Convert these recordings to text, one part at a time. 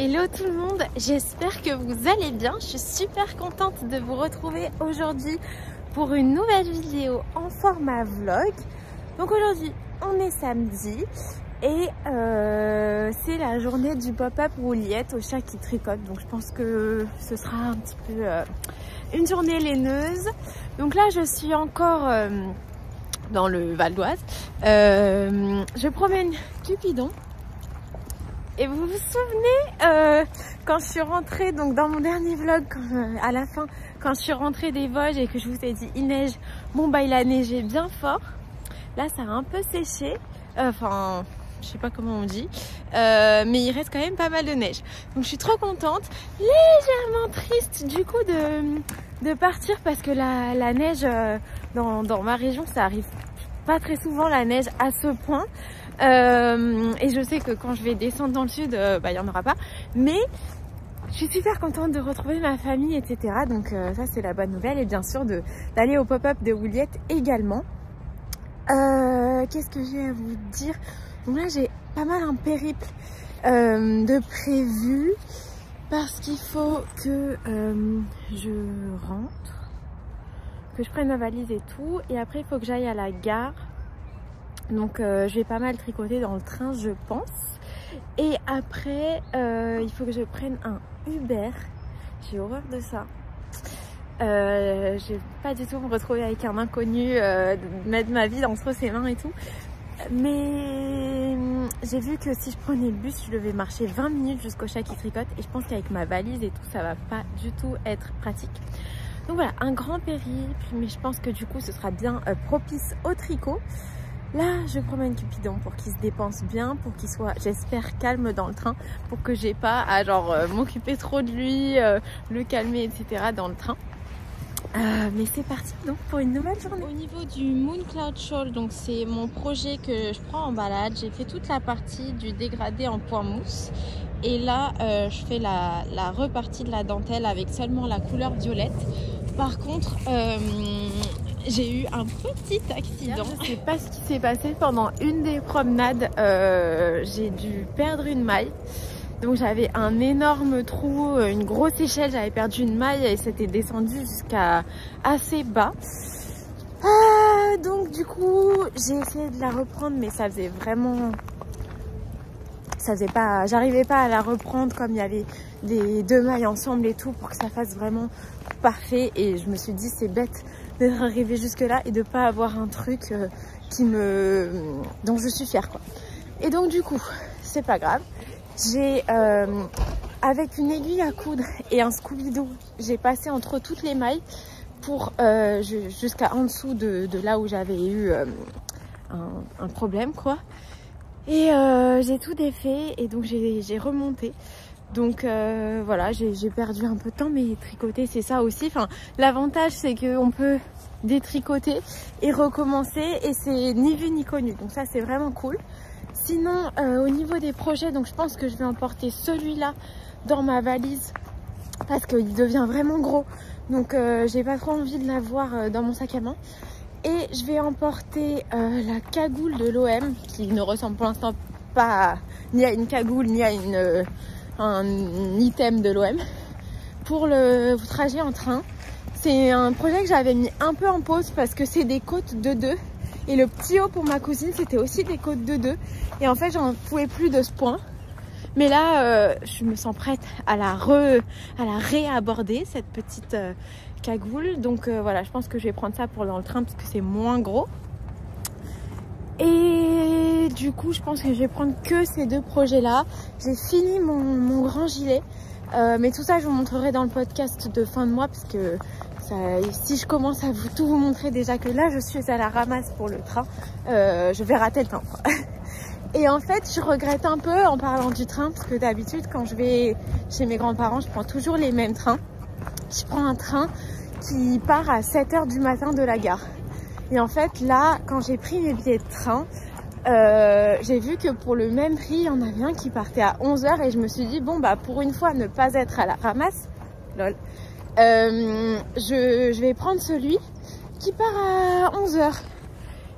Hello tout le monde, j'espère que vous allez bien. Je suis super contente de vous retrouver aujourd'hui pour une nouvelle vidéo en format vlog. Donc aujourd'hui on est samedi et c'est la journée du pop-up rouliette au chat qui tricote. Donc je pense que ce sera un petit peu une journée laineuse. Donc là je suis encore dans le Val d'Oise. Je promène Cupidon. Et vous vous souvenez quand je suis rentrée, donc dans mon dernier vlog, à la fin, quand je suis rentrée des Vosges et que je vous ai dit il neige, bon bah il a neigé bien fort. Là ça a un peu séché, enfin je sais pas comment on dit, mais il reste quand même pas mal de neige. Donc je suis trop contente, légèrement triste du coup de partir parce que la neige dans ma région ça arrive pas très souvent, la neige à ce point. Et je sais que quand je vais descendre dans le sud, il n'y en aura pas. Mais je suis super contente de retrouver ma famille, etc. Donc ça c'est la bonne nouvelle. Et bien sûr d'aller au pop-up de Rouliette également. Qu'est-ce que j'ai à vous dire? Donc là j'ai pas mal un périple de prévu. Parce qu'il faut que je rentre, que je prenne ma valise et tout. Et après il faut que j'aille à la gare. Donc je vais pas mal tricoter dans le train je pense. Et après il faut que je prenne un Uber. J'ai horreur de ça. Je vais pas du tout me retrouver avec un inconnu, mettre ma vie entre ses mains et tout. Mais j'ai vu que si je prenais le bus je devais marcher 20 minutes jusqu'au chat qui tricote. Et je pense qu'avec ma valise et tout ça va pas du tout être pratique. Donc voilà, un grand périple. Mais je pense que du coup ce sera bien propice au tricot. Là, je promène Cupidon pour qu'il se dépense bien, pour qu'il soit, j'espère, calme dans le train, pour que j'ai pas à genre m'occuper trop de lui, le calmer, etc. dans le train. Mais c'est parti donc pour une nouvelle journée. Au niveau du Moon Cloud Shawl, donc c'est mon projet que je prends en balade. J'ai fait toute la partie du dégradé en point mousse. Et là, je fais la repartie de la dentelle avec seulement la couleur violette. Par contre, j'ai eu un petit accident. Je sais pas ce qui s'est passé pendant une des promenades. J'ai dû perdre une maille. Donc j'avais un énorme trou, une grosse échelle. J'avais perdu une maille et c'était descendu jusqu'à assez bas. Donc du coup, j'ai essayé de la reprendre, mais ça faisait vraiment... J'arrivais pas à la reprendre comme il y avait des deux mailles ensemble et tout pour que ça fasse vraiment parfait. Et je me suis dit c'est bête d'être arrivée jusque là et de pas avoir un truc dont je suis fière quoi. Et donc du coup c'est pas grave, j'ai avec une aiguille à coudre et un Scooby-Doo j'ai passé entre toutes les mailles pour jusqu'à en dessous de là où j'avais eu un problème quoi. Et j'ai tout défait et donc j'ai remonté. Donc voilà, j'ai perdu un peu de temps, mais tricoter c'est ça aussi. Enfin, l'avantage c'est qu'on peut détricoter et recommencer et c'est ni vu ni connu. Donc ça c'est vraiment cool. Sinon au niveau des projets, donc je pense que je vais emporter celui-là dans ma valise parce qu'il devient vraiment gros. Donc j'ai pas trop envie de l'avoir dans mon sac à main. Et je vais emporter la cagoule de l'OM qui ne ressemble pour l'instant pas ni à une cagoule ni à un item de l'OM pour le trajet en train. C'est un projet que j'avais mis un peu en pause parce que c'est des côtes de 2 et le petit haut pour ma cousine c'était aussi des côtes de 2 et en fait j'en pouvais plus de ce point. Mais là je me sens prête à la réaborder cette petite cagoule. Donc voilà, je pense que je vais prendre ça pour dans le train parce que c'est moins gros. Et du coup je pense que je vais prendre que ces deux projets là. J'ai fini mon grand gilet, mais tout ça je vous montrerai dans le podcast de fin de mois parce que si je commence à tout vous montrer déjà que là je suis à la ramasse pour le train, je vais rater le temps quoi. Et en fait je regrette un peu en parlant du train parce que d'habitude quand je vais chez mes grands-parents je prends toujours les mêmes trains. Je prends un train qui part à 7 h du matin de la gare. Et en fait là quand j'ai pris mes billets de train, j'ai vu que pour le même prix il y en avait un qui partait à 11 h et je me suis dit bon bah pour une fois ne pas être à la ramasse, lol, je vais prendre celui qui part à 11 h.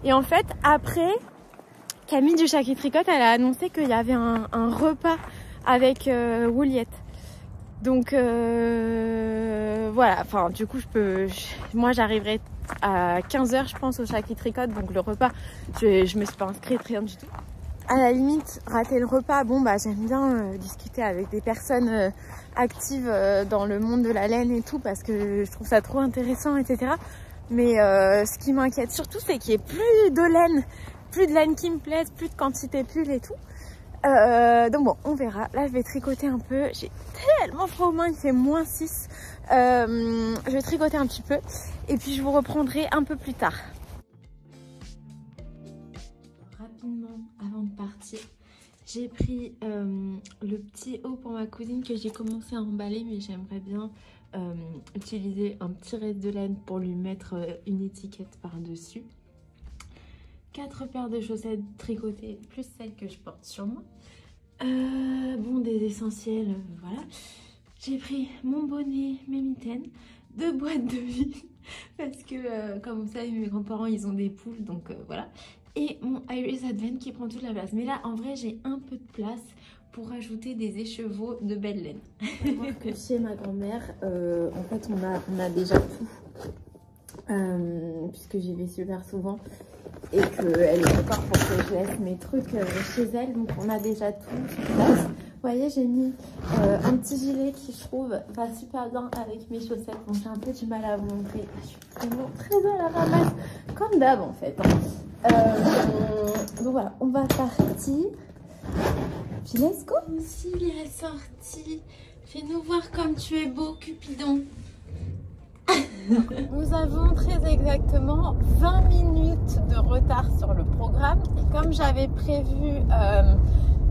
Et en fait après Camille du Chat qui tricote elle a annoncé qu'il y avait un repas avec Woolyet. Donc voilà, enfin du coup moi j'arriverai à 15h je pense au Shaki Tricote, donc le repas, je me suis pas inscrite, rien du tout. À la limite, rater le repas, bon bah j'aime bien discuter avec des personnes actives dans le monde de la laine et tout, parce que je trouve ça trop intéressant, etc. Mais ce qui m'inquiète surtout, c'est qu'il n'y ait plus de laine qui me plaise, plus de quantité pull et tout. Donc bon, on verra. Là, je vais tricoter un peu. J'ai tellement froid aux mains, il fait -6. Je vais tricoter un petit peu et puis je vous reprendrai un peu plus tard. Rapidement, avant de partir, j'ai pris le petit haut pour ma cousine que j'ai commencé à emballer, mais j'aimerais bien utiliser un petit reste de laine pour lui mettre une étiquette par-dessus. 4 paires de chaussettes tricotées plus celles que je porte sur moi. Bon, des essentiels, voilà. J'ai pris mon bonnet, mes mitaines, 2 boîtes de vide parce que comme vous savez, mes grands-parents ils ont des poules, donc voilà. Et mon Iris Advent qui prend toute la place. Mais là en vrai j'ai un peu de place pour ajouter des écheveaux de belle laine. Voir que chez ma grand-mère, en fait on a déjà tout. Puisque j'y vais super souvent et qu'elle est d'accord pour que je laisse mes trucs chez elle, donc on a déjà tout sur place. Vous voyez, j'ai mis un petit gilet qui je trouve va super bien avec mes chaussettes. Bon, j'ai un peu du mal à vous montrer, je suis vraiment très à la ramasse comme d'hab en fait, hein. Donc voilà, on va partir. Puis let's go. Aussi elle est sortie. Fais-nous voir comme tu es beau, Cupidon. Nous avons très exactement 20 minutes de retard sur le programme et comme j'avais prévu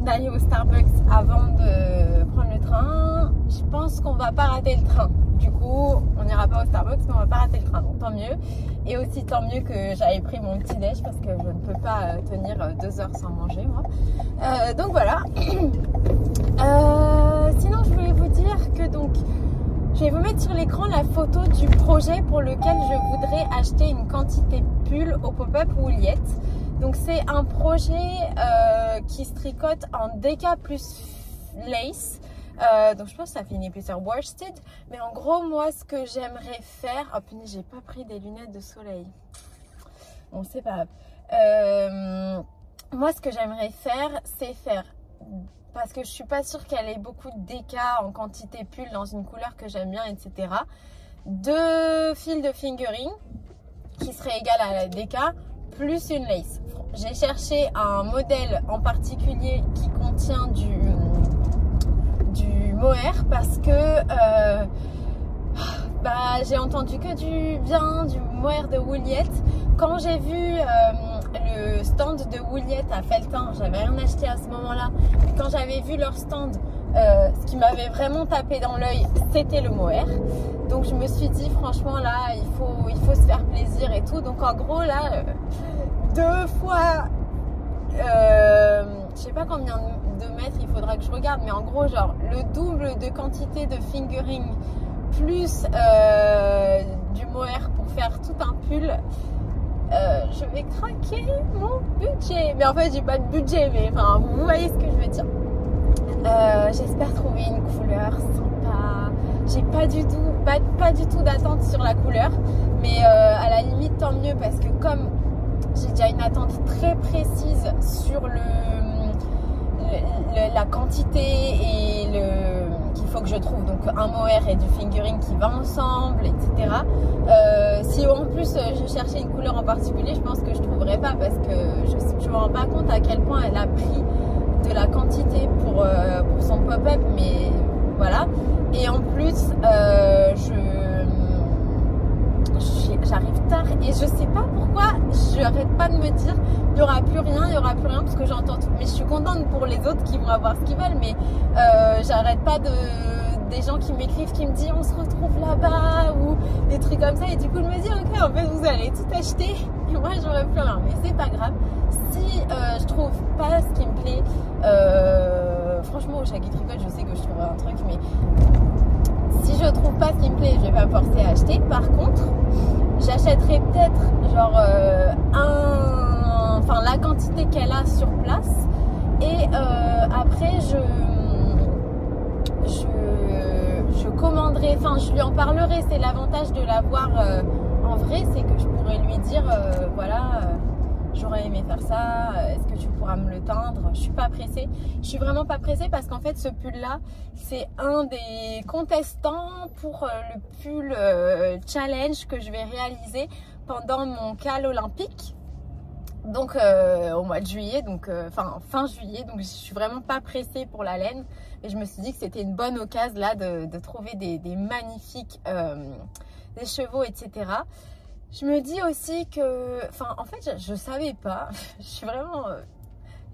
d'aller au Starbucks avant de prendre le train, je pense qu'on va pas rater le train. Du coup, on n'ira pas au Starbucks, mais on va pas rater le train, donc tant mieux. Et aussi tant mieux que j'avais pris mon petit déj parce que je ne peux pas tenir 2 heures sans manger moi. Donc voilà. Sinon, je voulais vous dire que donc je vais vous mettre sur l'écran la photo du projet pour lequel je voudrais acheter une quantité pull au pop-up Woolyet. Donc c'est un projet qui se tricote en DK plus lace. Donc je pense que ça finit plus sur worsted. Mais en gros moi ce que j'aimerais faire... Oh punaise, j'ai pas pris des lunettes de soleil. Bon c'est pas grave. Moi ce que j'aimerais faire c'est faire... Parce que je suis pas sûre qu'elle ait beaucoup de DK en quantité pull dans une couleur que j'aime bien, etc. 2 fils de fingering qui seraient égales à la DK plus une lace. J'ai cherché un modèle en particulier qui contient du mohair parce que j'ai entendu que du mohair de Woolyet. Quand j'ai vu le stand de Woolyet à Felletin, j'avais rien acheté à ce moment-là. Quand j'avais vu leur stand, ce qui m'avait vraiment tapé dans l'œil, c'était le mohair. Donc je me suis dit franchement là, il faut se faire plaisir et tout. Donc en gros là, 2 fois, je sais pas combien de mètres il faudra que je regarde, mais en gros genre le double de quantité de fingering plus du mohair pour faire tout un pull. Je vais craquer mon budget. Mais en fait j'ai pas de budget, mais enfin vous voyez ce que je veux dire. J'espère trouver une couleur sympa. J'ai pas du tout d'attente sur la couleur, mais à la limite tant mieux parce que comme j'ai déjà une attente très précise sur la quantité et qu'il faut que je trouve donc un mohair et du fingering qui va ensemble, etc. Si en plus je cherchais une couleur en particulier, je pense que je trouverais pas parce que je me rends pas compte à quel point elle a pris de la quantité pour son pop-up, mais voilà. Et en plus j'arrive tard et je sais pas pourquoi j'arrête pas de me dire il y aura plus rien parce que j'entends tout. Mais je suis contente pour les autres qui vont avoir ce qu'ils veulent, mais j'arrête pas des gens qui m'écrivent qui me disent on se retrouve là-bas ou des trucs comme ça, et du coup je me dis ok en fait vous allez tout acheter et moi j'aurai plus rien, mais c'est pas grave. Si je trouve pas ce qui me plaît, franchement au Shaki Tricote je sais que je trouverai un truc, mais si je trouve pas ce qui me plaît, je vais pas me forcer à acheter. Par contre, j'achèterai peut-être genre la quantité qu'elle a sur place et après demanderai, enfin je lui en parlerai. C'est l'avantage de la voir en vrai, c'est que je pourrais lui dire voilà, j'aurais aimé faire ça, est-ce que tu pourras me le teindre? Je suis pas pressée. Je suis vraiment pas pressée parce qu'en fait ce pull là, c'est un des contestants pour le pull challenge que je vais réaliser pendant mon cal olympique. Donc au mois de juillet, donc fin juillet, donc je suis vraiment pas pressée pour la laine. Et je me suis dit que c'était une bonne occasion là de trouver des magnifiques des chevaux, etc. Je me dis aussi que, en fait je savais pas, je suis vraiment,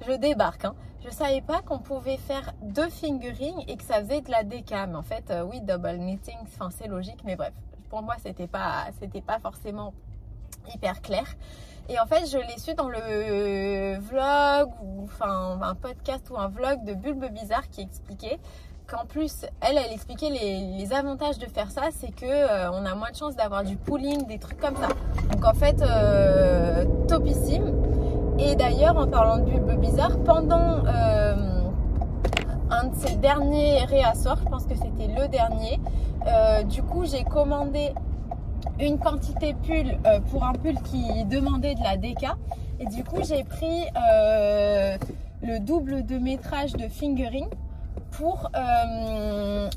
je débarque, hein. Je savais pas qu'on pouvait faire 2 fingering et que ça faisait de la déca. Mais en fait oui, double knitting, c'est logique, mais bref, pour moi c'était pas forcément hyper clair. Et en fait je l'ai su dans le vlog ou un podcast ou un vlog de Bulbe Bizarre qui expliquait qu'en plus elle expliquait les avantages de faire ça, c'est que on a moins de chances d'avoir du pooling, des trucs comme ça. Donc en fait topissime. Et d'ailleurs en parlant de Bulbe Bizarre, pendant un de ses derniers réassorts, je pense que c'était le dernier, du coup j'ai commandé une quantité pull pour un pull qui demandait de la déca, et du coup j'ai pris le double de métrage de fingering pour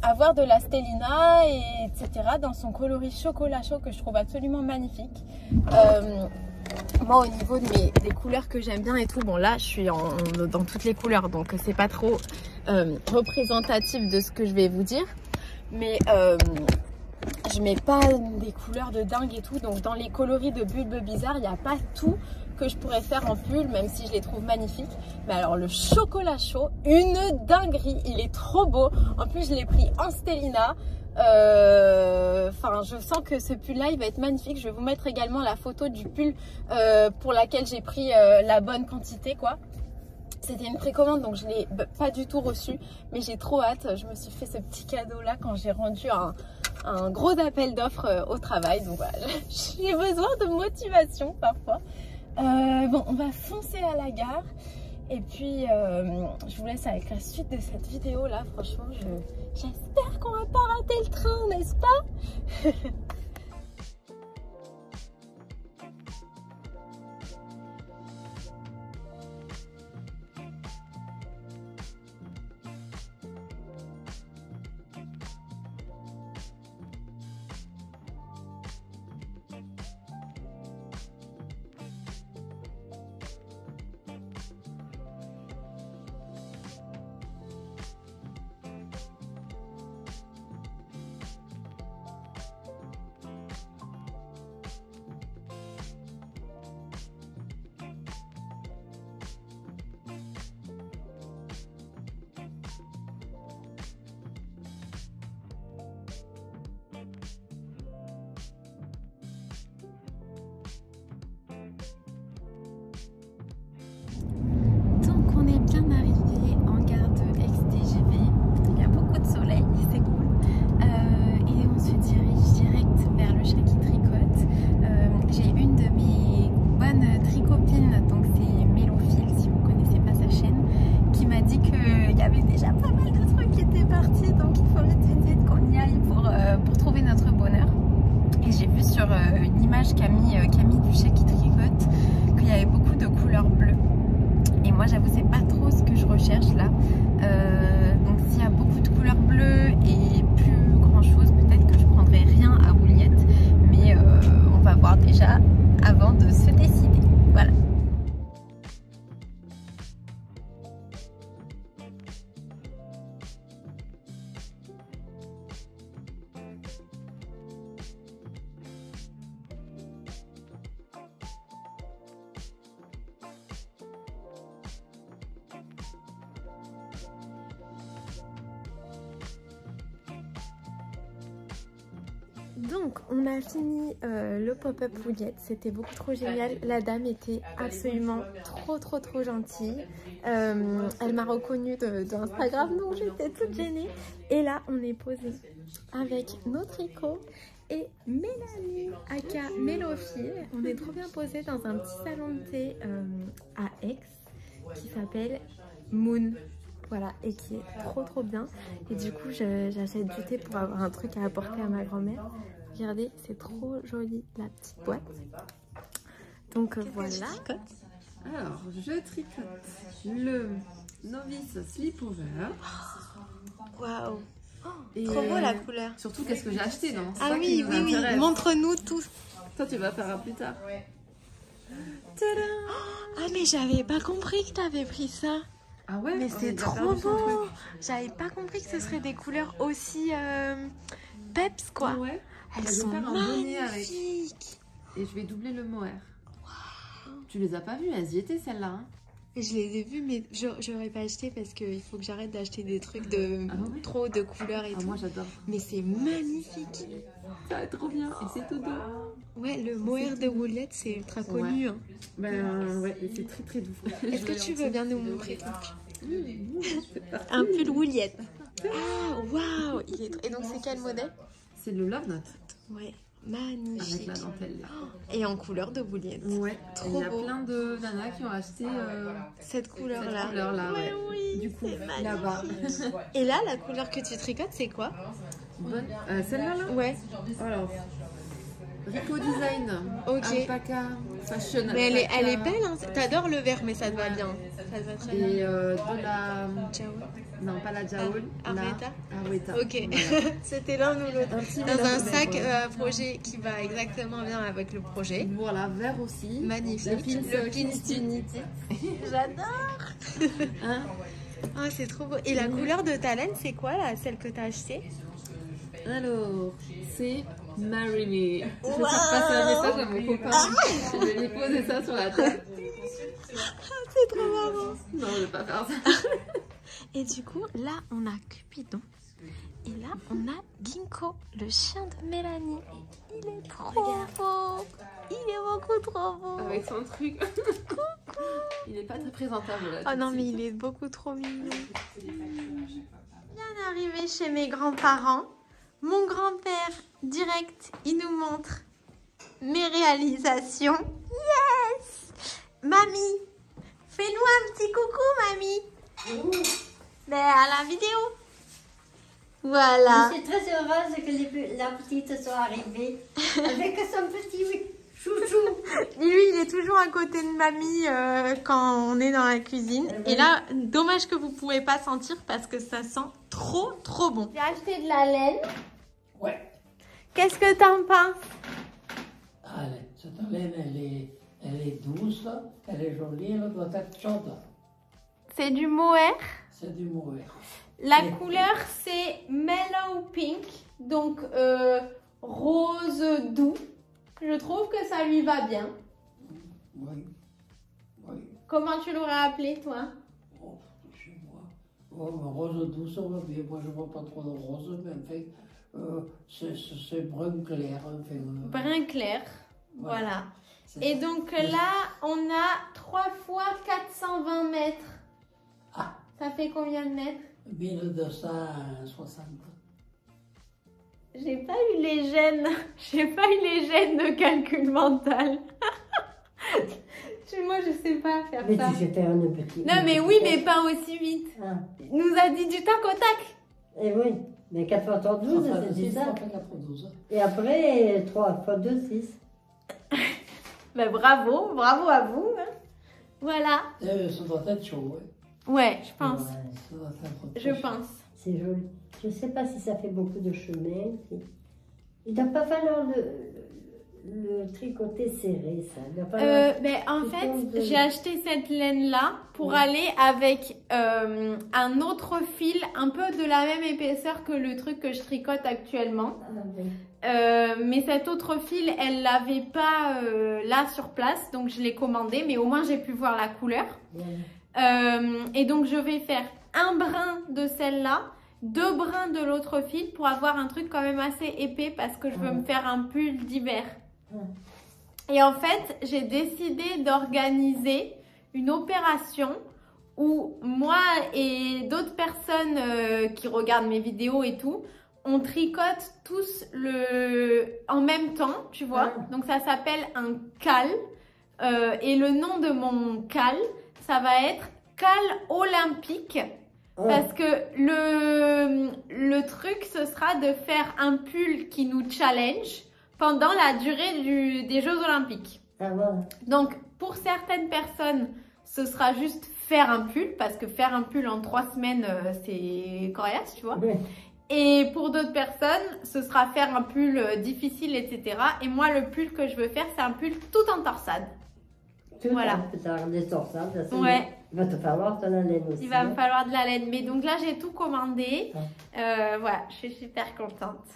avoir de la stellina etc. dans son coloris chocolat chaud que je trouve absolument magnifique. Moi au niveau des couleurs que j'aime bien et tout, bon là je suis dans toutes les couleurs donc c'est pas trop représentatif de ce que je vais vous dire, mais je mets pas des couleurs de dingue et tout, donc dans les coloris de Bulbe Bizarre il n'y a pas tout que je pourrais faire en pull, même si je les trouve magnifiques. Mais alors le chocolat chaud, une dinguerie, il est trop beau. En plus je l'ai pris en stellina. Je sens que ce pull là il va être magnifique. Je vais vous mettre également la photo du pull pour laquelle j'ai pris la bonne quantité quoi. C'était une précommande donc je ne l'ai pas du tout reçu, mais j'ai trop hâte. Je me suis fait ce petit cadeau là quand j'ai rendu un gros appel d'offres au travail. Donc voilà, j'ai besoin de motivation parfois. Bon, on va foncer à la gare. Et puis, je vous laisse avec la suite de cette vidéo là. Franchement, j'espère qu'on va pas rater le train, n'est-ce pas? Camille du Chat qui tricote qu'il y avait beaucoup de couleurs bleues, et moi j'avoue c'est pas trop ce que je recherche là, donc s'il y a beaucoup de couleurs bleues et plus grand chose, peut-être que je prendrai rien à rouliette, mais on va voir déjà avant de se décider. Voilà. Donc on a fini le pop-up rouliette, c'était beaucoup trop génial. La dame était absolument trop gentille. Elle m'a reconnue d'Instagram, donc j'étais toute gênée. Et là on est posé avec nos tricots et Mélanie aka Mélophile. On est trop bien posé dans un petit salon de thé à Aix qui s'appelle Moon. Voilà, et qui est trop bien. Et du coup, j'achète du thé pour avoir un truc à apporter à ma grand-mère. Regardez, c'est trop joli la petite boîte. Donc voilà. Alors, je tricote le Novice Slipover. Waouh! Et Trop beau la couleur. Surtout, qu'est-ce que j'ai acheté, non? Ah oui, oui, montre-nous tout. Toi, tu vas faire plus tard. Ah, mais j'avais pas compris que t'avais pris ça. Ah ouais? Mais c'est trop beau. J'avais pas compris que ce serait des couleurs aussi peps, quoi. Ouais. Elles Je vais sont faire un bonnet avec. magnifiques. Et je vais doubler le mohair. Tu les as pas vues? Elles y étaient, celles-là. Hein. Je les ai vues, mais j'aurais pas acheté parce qu'il faut que j'arrête d'acheter des trucs de trop de couleurs et tout. Moi, j'adore. Mais c'est magnifique. Ça va être trop bien. Et c'est tout doux. Ouais, le mohair de Woolette, c'est ultra connu. Ouais. Hein. Ben ouais, c'est très doux. Est-ce que tu veux bien nous montrer ton pull? Un pull Woolette. Ah, waouh! Et donc, c'est quel modèle? C'est le Love Note. Ouais, magnifique. Avec la dentelle là. Et en couleur de Woolette. Ouais, trop il y a beau. plein de nanas qui ont acheté cette couleur-là. Cette couleur-là, ouais. Oui, du coup, c'est là-bas. Et là, la couleur que tu tricotes, c'est quoi? Bonne. Celle-là, là? Ouais. Alors, Rico Design. Ok. Alpaca Fashion. Mais elle est belle, hein. T'adores le vert, mais ça te va bien. Ça te va très bien. Et de la... Jaoul. Non, pas la Jaoul. Arweta. Arweta. Ok. Voilà. C'était l'un ou l'autre. Dans mélange un de sac vert, projet qui va exactement bien avec le projet. Voilà, vert aussi. Magnifique. Le pins d'Unity. J'adore. Hein? Ah, c'est trop beau. Et la couleur de ta laine, c'est quoi, là, celle que t'as achetée? Alors, c'est Marry Me. Je vais faire passer un message à mon copain. Je vais lui poser ça sur la tête. C'est trop marrant. Non, je vais pas faire ça. Et du coup, là, on a Cupidon. Et là, on a Ginkgo, le chien de Mélanie. Il est trop beau. Il est beaucoup trop beau. Avec son truc. Coucou. Il est pas très présentable là. Oh non, mais il est beaucoup trop mignon. Bien arrivé chez mes grands-parents. Mon grand-père, direct, il nous montre mes réalisations. Yes! Mamie, fais-nous un petit coucou, mamie. Mais à la vidéo. Voilà. Je suis très heureuse que la petite soit arrivée avec son petit chouchou. Lui, il est toujours à côté de mamie quand on est dans la cuisine. Et là, dommage que vous pouvez pas sentir parce que ça sent trop bon. J'ai acheté de la laine. Ouais. Qu'est-ce que t'en penses? Allez, cette laine, elle est douce, elle est jolie, elle doit être chaude. C'est du mohair. C'est du mohair. La couleur, c'est Mellow Pink, donc rose doux. Je trouve que ça lui va bien. Oui. Oui. Comment tu l'aurais appelé, toi? Oh, chez moi. Oh, mais rose douce, ça va bien. Moi, je vois pas trop de rose, mais enfin, c'est brun clair. Enfin, Brun clair, voilà. C'est- Et donc là, on a 3 fois 420 mètres. Ah, Ça fait combien de mètres? 1260. J'ai pas eu les gènes. J'ai pas eu les gènes de calcul mental. Moi, je sais pas faire Mais ça. si c'était un petit... Non, mais oui, mais pas aussi vite. Ah, Il nous a dit du tac au tac. et oui, mais 4 fois 12, c'est dit ça. Et après, 3 fois 2, 6. Ben, bravo à vous. Hein. Voilà. Ça doit être chaud, oui. Ouais, je pense. Ouais, ça doit être très Je chaud. pense. C'est joli. Je ne sais pas si ça fait beaucoup de chemin. Il ne doit pas falloir le tricoter serré, ça. Il doit falloir... Ben, en C'est fait, comme de- j'ai acheté cette laine-là pour aller avec un autre fil un peu de la même épaisseur que le truc que je tricote actuellement. Ah, oui. Mais cet autre fil, elle l'avait pas là sur place, donc je l'ai commandé, mais au moins j'ai pu voir la couleur. Voilà. Et donc je vais faire un brin de celle-là, 2 brins de l'autre fil pour avoir un truc quand même assez épais parce que je veux me faire un pull d'hiver. Et en fait, j'ai décidé d'organiser une opération où moi et d'autres personnes qui regardent mes vidéos et tout, on tricote tous en même temps, tu vois. Donc ça s'appelle un cal. Et le nom de mon cal, ça va être cal olympique Parce que le truc, ce sera de faire un pull qui nous challenge pendant la durée des Jeux Olympiques. Ah ouais. Donc, pour certaines personnes, ce sera juste faire un pull, parce que faire un pull en 3 semaines, c'est coriace, tu vois. Ouais. Et pour d'autres personnes, ce sera faire un pull difficile, etc. Et moi, le pull que je veux faire, c'est un pull tout en torsade. Voilà. Des torsades, ça, Ouais. Il va te falloir de la laine aussi. Il va me hein. falloir de la laine. Mais donc là, j'ai tout commandé. Ah. Voilà, je suis super contente.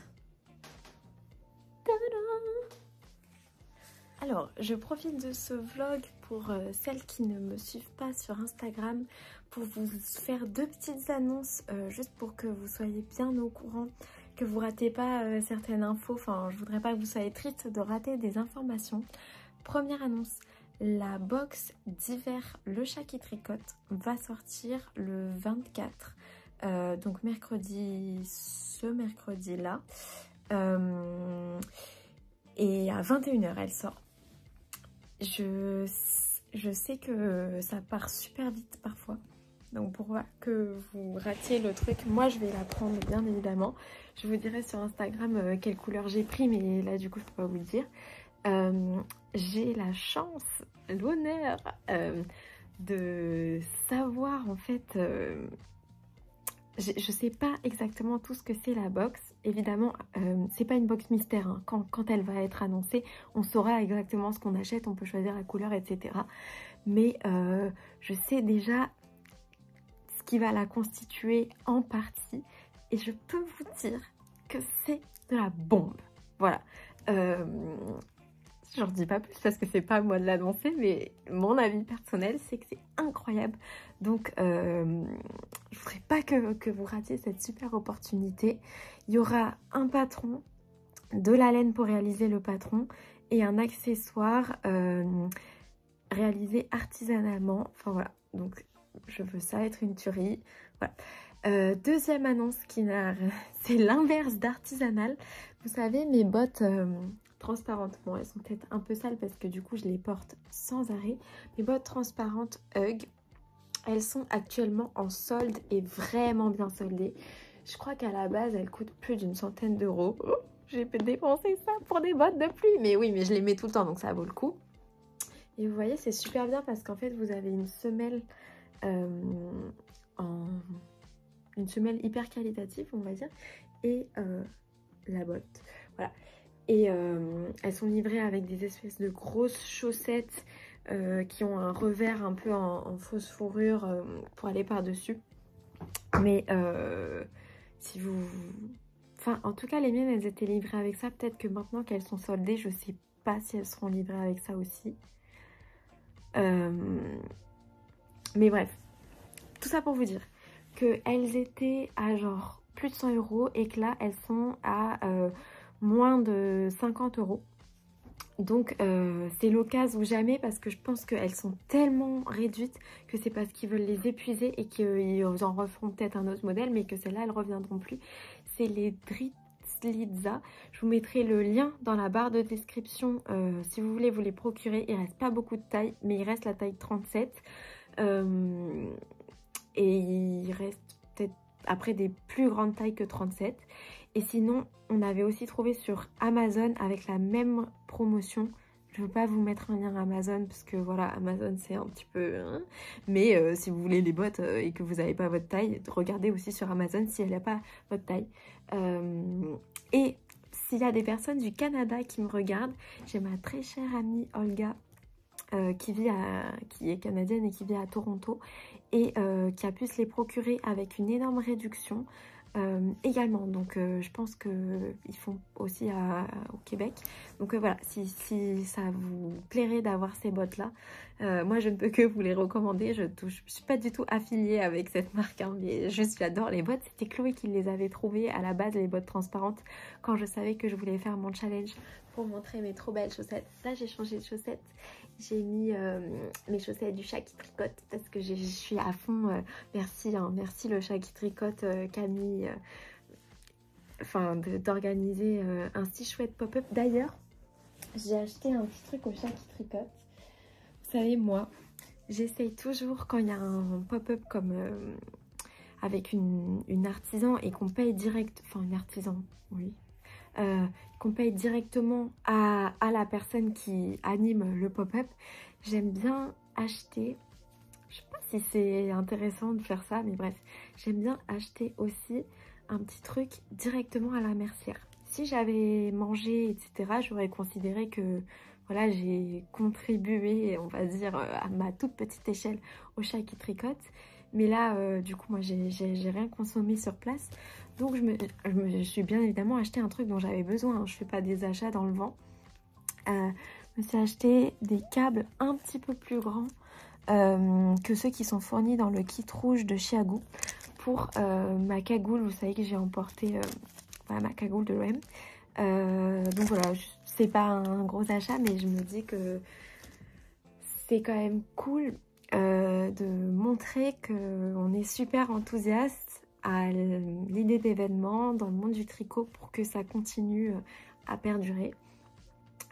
Alors, je profite de ce vlog pour celles qui ne me suivent pas sur Instagram pour vous faire 2 petites annonces juste pour que vous soyez bien au courant, que vous ratez pas certaines infos. Enfin, je voudrais pas que vous soyez triste de rater des informations. Première annonce, la box d'hiver Le Chat qui tricote va sortir le 24, donc ce mercredi là. Et à 21 h elle sort. Je sais que ça part super vite parfois. Donc pour que vous ratiez le truc, moi je vais la prendre bien évidemment. Je vous dirai sur Instagram quelle couleur j'ai pris, mais là du coup je peux pas vous le dire. J'ai la chance, l'honneur de savoir en fait... je sais pas exactement tout ce que c'est la box. Évidemment, c'est pas une box mystère. Hein. Quand elle va être annoncée, on saura exactement ce qu'on achète, on peut choisir la couleur, etc. Mais je sais déjà ce qui va la constituer en partie. Et je peux vous dire que c'est de la bombe. Voilà. J'en dis pas plus parce que c'est pas à moi de l'annoncer, mais mon avis personnel, c'est que c'est incroyable. Donc, je voudrais pas que vous ratiez cette super opportunité. Il y aura un patron, de la laine pour réaliser le patron et un accessoire réalisé artisanalement. Enfin voilà, donc je veux ça être une tuerie. Voilà. Deuxième annonce c'est l'inverse d'artisanal. Vous savez, mes bottes transparentes, bon elles sont peut-être un peu sales parce que du coup je les porte sans arrêt. Mes bottes transparentes Hug, elles sont actuellement en solde et vraiment bien soldées. Je crois qu'à la base elles coûtent plus d'une centaine d'euros. Oh, j'ai dépensé ça pour des bottes de pluie, mais oui, mais je les mets tout le temps donc ça vaut le coup. Et vous voyez, c'est super bien parce qu'en fait vous avez une semelle une semelle hyper qualitative, on va dire, et la botte, voilà. Et elles sont livrées avec des espèces de grosses chaussettes qui ont un revers un peu en fausse fourrure pour aller par-dessus. Mais si vous... Enfin, en tout cas, les miennes, elles étaient livrées avec ça. Peut-être que maintenant qu'elles sont soldées, je sais pas si elles seront livrées avec ça aussi. Mais bref, tout ça pour vous dire qu'elles étaient à genre plus de 100 € et que là, elles sont à moins de 50 €. Donc c'est l'occasion ou jamais parce que je pense qu'elles sont tellement réduites que c'est parce qu'ils veulent les épuiser et qu'ils en referont peut-être un autre modèle, mais que celles-là, elles reviendront plus. C'est les Dritzlitza. Je vous mettrai le lien dans la barre de description si vous voulez vous les procurer. Il reste pas beaucoup de taille, mais il reste la taille 37. Et il reste peut-être après des plus grandes tailles que 37. Et sinon, on avait aussi trouvé sur Amazon avec la même promotion. Je ne veux pas vous mettre un lien Amazon parce que voilà, Amazon c'est un petit peu... Hein, mais si vous voulez les bottes et que vous n'avez pas votre taille, regardez aussi sur Amazon si elle n'a pas votre taille. Et s'il y a des personnes du Canada qui me regardent, j'ai ma très chère amie Olga qui est canadienne et qui vit à Toronto et qui a pu se les procurer avec une énorme réduction. Également, donc je pense qu'ils font aussi au Québec. Donc voilà, si ça vous plairait d'avoir ces bottes là, moi je ne peux que vous les recommander. Je suis pas du tout affiliée avec cette marque, hein, mais j'adore les bottes. C'était Chloé qui les avait trouvées à la base, les bottes transparentes, quand je savais que je voulais faire mon challenge pour montrer mes trop belles chaussettes. Là j'ai changé de chaussettes, j'ai mis mes chaussettes du Chat qui tricote parce que je suis à fond. Merci, hein, merci le Chat qui tricote, Camille, d'organiser un si chouette pop-up. D'ailleurs, j'ai acheté un petit truc au Chat qui tricote. Vous savez, moi, j'essaye toujours quand il y a un pop-up comme avec une artisan et qu'on paye direct, enfin une artisan, oui, qu'on paye directement à la personne qui anime le pop-up, j'aime bien acheter, je sais pas si c'est intéressant de faire ça, mais bref, j'aime bien acheter aussi un petit truc directement à la mercière. Si j'avais mangé, etc., j'aurais considéré que voilà, j'ai contribué, on va dire, à ma toute petite échelle au chat qui tricote. Mais là, du coup, moi, j'ai rien consommé sur place. Donc, je me suis bien évidemment acheté un truc dont j'avais besoin. Hein. Je fais pas des achats dans le vent. Je me suis acheté des câbles un petit peu plus grands que ceux qui sont fournis dans le kit rouge de Chiago pour ma cagoule. Vous savez que j'ai emporté voilà, ma cagoule de Rem. Donc voilà, c'est pas un gros achat, mais je me dis que c'est quand même cool de montrer qu'on est super enthousiaste à l'idée d'événements dans le monde du tricot pour que ça continue à perdurer.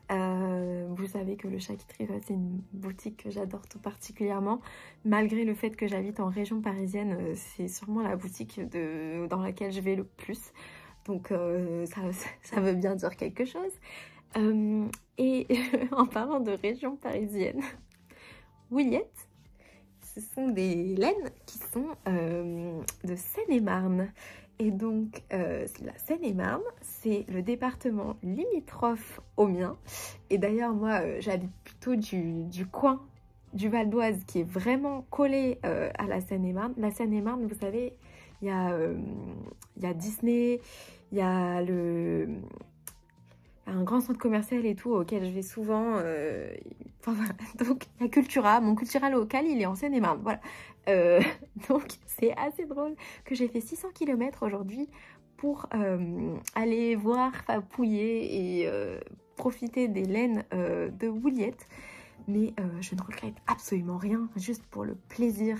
Vous savez que le Chat qui tricote, c'est une boutique que j'adore tout particulièrement. Malgré le fait que j'habite en région parisienne, c'est sûrement la boutique dans laquelle je vais le plus. Donc ça veut bien dire quelque chose. Et en parlant de région parisienne, Wouliette, ce sont des laines qui sont de Seine-et-Marne. Et donc la Seine-et-Marne, c'est le département limitrophe au mien. Et d'ailleurs moi j'habite plutôt du coin du Val d'Oise qui est vraiment collé à la Seine-et-Marne. La Seine-et-Marne, vous savez, il y a Disney, il y a un grand centre commercial et tout auquel je vais souvent. Enfin voilà, donc il y a Cultura, mon Cultura local il est en Seine-et-Marne, voilà. Donc c'est assez drôle que j'ai fait 600 km aujourd'hui pour aller voir, fapouiller et profiter des laines de Wouliette. Mais je ne regrette absolument rien, juste pour le plaisir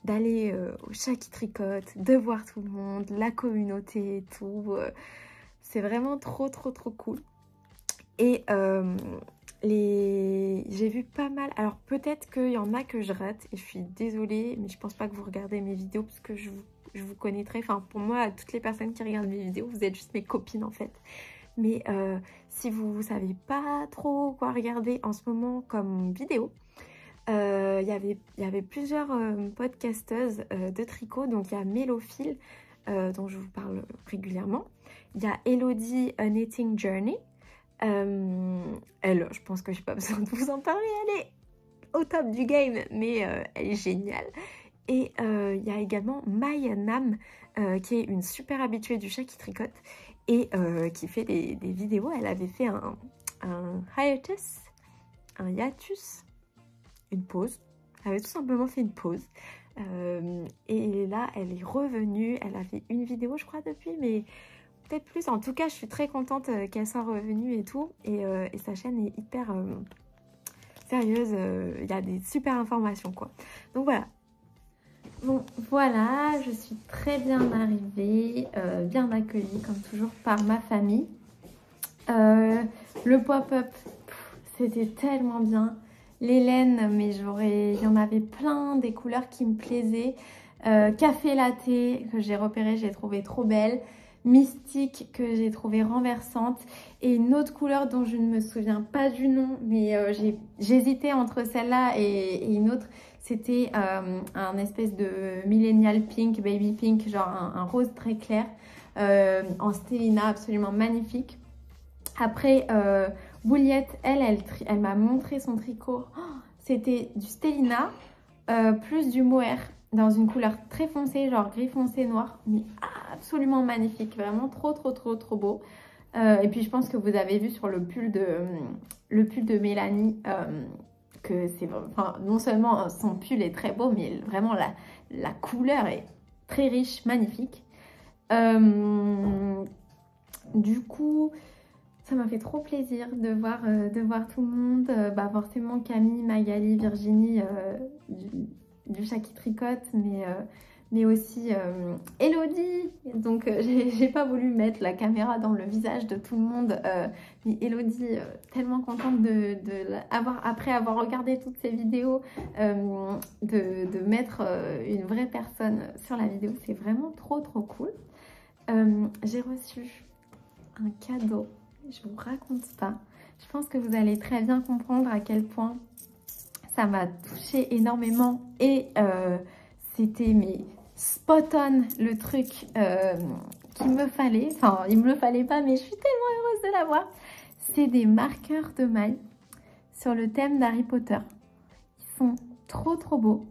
d'aller au Chat qui tricote, de voir tout le monde, la communauté et tout. C'est vraiment trop cool. Et j'ai vu pas mal, alors peut-être qu'il y en a que je rate et je suis désolée, mais je pense pas que vous regardez mes vidéos parce que je vous connaîtrai. Enfin pour moi, toutes les personnes qui regardent mes vidéos, vous êtes juste mes copines en fait. Mais si vous savez pas trop quoi regarder en ce moment comme vidéo, il y avait plusieurs podcasteuses de tricot. Donc il y a Mélophile dont je vous parle régulièrement. Il y a Elodie A Knitting Journey. Elle, je pense que j'ai pas besoin de vous en parler, elle est au top du game, mais elle est géniale. Et il y a également Maya Nam qui est une super habituée du Chat qui tricote et qui fait des vidéos. Elle avait fait un hiatus, une pause. Elle avait tout simplement fait une pause. Et là, elle est revenue. Elle a fait une vidéo, je crois, depuis, mais peut-être plus. En tout cas, je suis très contente qu'elle soit revenue et tout. Et sa chaîne est hyper sérieuse. Il y a des super informations, quoi. Donc voilà. Bon, voilà, je suis très bien arrivée, bien accueillie comme toujours par ma famille. Le pop-up, c'était tellement bien. Les laines, mais il y en avait plein, des couleurs qui me plaisaient. Café latte que j'ai repéré, j'ai trouvé trop belle. Mystique que j'ai trouvé renversante. Et une autre couleur dont je ne me souviens pas du nom, mais j'hésitais entre celle-là et une autre. C'était un espèce de millennial pink, baby pink, genre un rose très clair, en stélina absolument magnifique. Après, Wouliette, elle m'a montré son tricot. Oh, c'était du stélina plus du mohair dans une couleur très foncée, genre gris foncé noir, mais absolument magnifique, vraiment trop beau. Et puis je pense que vous avez vu sur le pull de Mélanie que c'est, enfin, non seulement son pull est très beau, mais vraiment la couleur est très riche, magnifique. Du coup, ça m'a fait trop plaisir de voir tout le monde. Forcément Camille, Magali, Virginie du Chat qui tricote, mais aussi Elodie. Donc j'ai pas voulu mettre la caméra dans le visage de tout le monde, mais Elodie, tellement contente après avoir regardé toutes ces vidéos, de mettre une vraie personne sur la vidéo. C'est vraiment trop cool. J'ai reçu un cadeau, je vous raconte pas. Je pense que vous allez très bien comprendre à quel point ça m'a touchée énormément et c'était spot on le truc qu'il me fallait. Enfin, il me le fallait pas, mais je suis tellement heureuse de l'avoir. C'est des marqueurs de maille sur le thème d'Harry Potter. Ils sont trop beaux.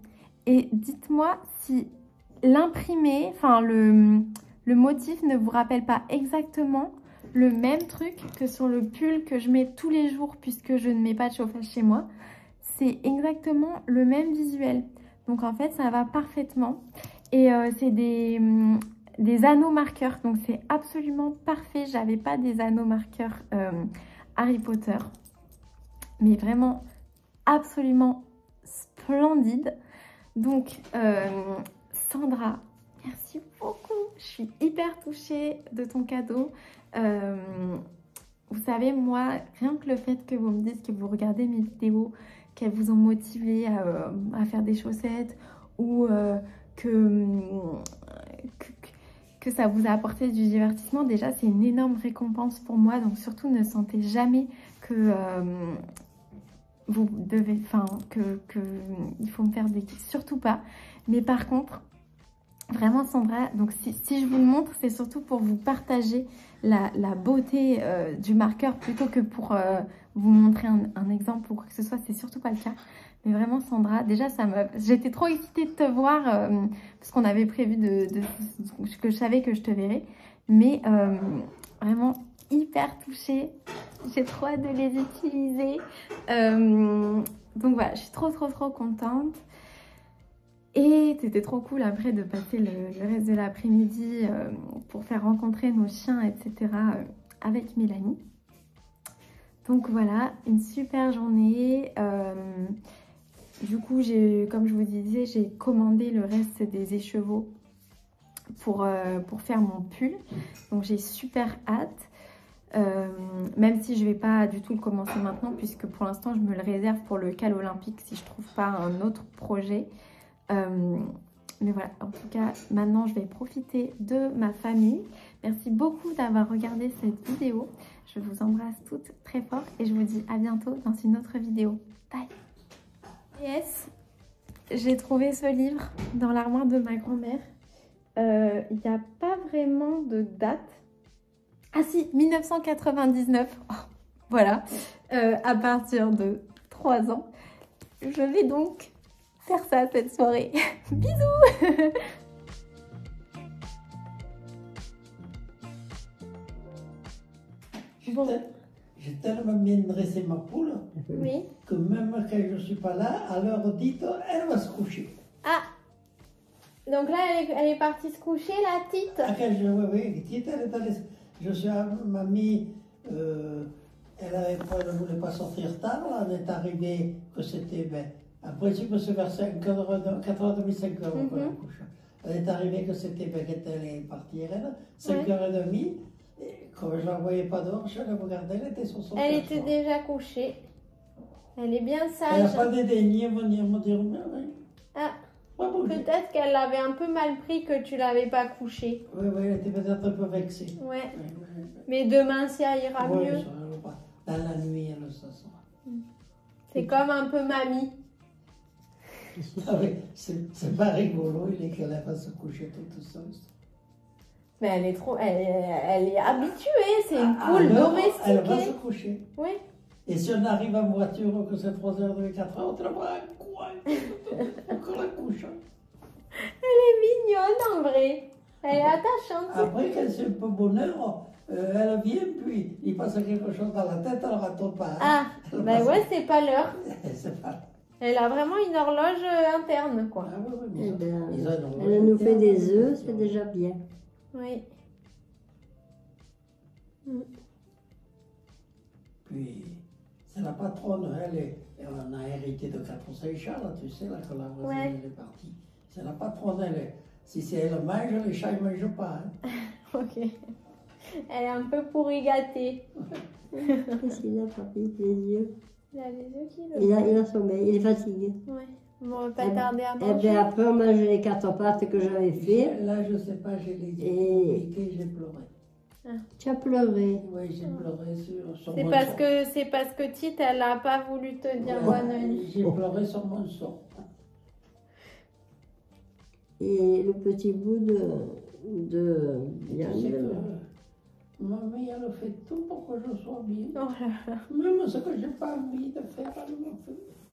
Et dites-moi si l'imprimé, enfin le motif ne vous rappelle pas exactement le même truc que sur le pull que je mets tous les jours puisque je ne mets pas de chauffage chez moi. C'est exactement le même visuel. Donc en fait, ça va parfaitement. Et c'est des anneaux marqueurs. Donc c'est absolument parfait. J'avais pas des anneaux marqueurs Harry Potter. Mais vraiment absolument splendide. Donc Sandra, merci beaucoup. Je suis hyper touchée de ton cadeau. Vous savez, moi, rien que le fait que vous me dites que vous regardez mes vidéos, qu'elles vous ont motivé à faire des chaussettes ou que ça vous a apporté du divertissement, déjà c'est une énorme récompense pour moi. Donc surtout ne sentez jamais que vous devez, il faut me faire des... Surtout pas. Mais par contre, vraiment Sandra, donc si je vous le montre, c'est surtout pour vous partager la beauté du marqueur plutôt que pour vous montrer un exemple ou quoi que ce soit. C'est surtout pas le cas. Mais vraiment Sandra, déjà j'étais trop excitée de te voir parce qu'on avait prévu que je savais que je te verrais. Mais vraiment hyper touchée. J'ai trop hâte de les utiliser. Donc voilà, je suis trop contente. Et c'était trop cool après de passer le reste de l'après-midi pour faire rencontrer nos chiens, etc. Avec Mélanie. Donc voilà, une super journée. Du coup, comme je vous disais, j'ai commandé le reste des écheveaux pour faire mon pull. Donc j'ai super hâte. Même si je ne vais pas du tout le commencer maintenant, puisque pour l'instant, je me le réserve pour le cal olympique si je ne trouve pas un autre projet. Mais voilà, en tout cas, maintenant, je vais profiter de ma famille. Merci beaucoup d'avoir regardé cette vidéo. Je vous embrasse toutes très fort et je vous dis à bientôt dans une autre vidéo. Bye! Yes, j'ai trouvé ce livre dans l'armoire de ma grand-mère. Il n'y a pas vraiment de date. Ah si, 1999. Oh, voilà, à partir de 3 ans. Je vais donc faire ça cette soirée. Bisous. Bon. J'ai tellement bien dressé ma poule Oui. que même quand je ne suis pas là, à l'heure dite, elle va se coucher. Ah, donc là, elle est partie se coucher, la petite. Ah, quand oui, la petite, elle est allée. Je suis à mamie, elle ne voulait pas sortir tard, là, on est arrivé que c'était, en principe, c'est vers 4h30, 5h pour la couche. Elle est arrivée que c'était, quand elle est partie, elle, 5h30. Et comme je ne la voyais pas dehors, je la regardais, elle était sur son Elle était déjà couchée. Elle est bien sage. Elle n'a pas dédaigné à venir me dire, mais oui. Ah, peut-être qu'elle l'avait un peu mal pris que tu l'avais pas couchée. Oui, elle était peut-être un peu vexée. Ouais. Mais demain, ça ira mieux. Dans la nuit, elle se sent. C'est comme un peu mamie. Ah oui, c'est pas rigolo, il est qu'elle va se coucher toute seule. Mais elle est habituée, c'est une poule domestiquée. Elle va se coucher. Oui. Et si on arrive en voiture, que c'est 3h, 4h, on te la voit un coin. Encore la couche. Elle est mignonne en vrai. Elle est attachante. Après, quand c'est un peu bonheur, elle vient, puis il passe quelque chose dans la tête, elle raton pas. Ah, ben ouais, c'est pas l'heure. C'est pas. Elle a vraiment une horloge interne, quoi. Ah oui, elle nous fait des œufs, c'est déjà bien. Oui. Puis, c'est la patronne, on a hérité de 4 ou 5 chats, là, tu sais, là, quand la voisine est partie. C'est la patronne, Si c'est elle mange, les chats ne mangent pas. Hein. Ok. Elle est un peu pourri gâtée. Qu'est-ce qu'il a, papy? Les yeux. Il a les yeux qui Il a sommeil, il est fatigué. Ouais. Bon, on va pas tarder à Et manger. bien après, on mange les 4 pâtes que j'avais fait. Là, je ne sais pas, j'ai les Et- yeux piqués, j'ai pleuré. Tu as pleuré. Oui, j'ai pleuré sur C'est mon parce que Tite, elle a pas voulu te dire bonne nuit. J'ai pleuré sur mon sort. Et le petit bout de Tu sais que viande. mamie, elle fait tout pour que je sois bien. Oh là là. Même ce que je n'ai pas envie de faire, elle me fait.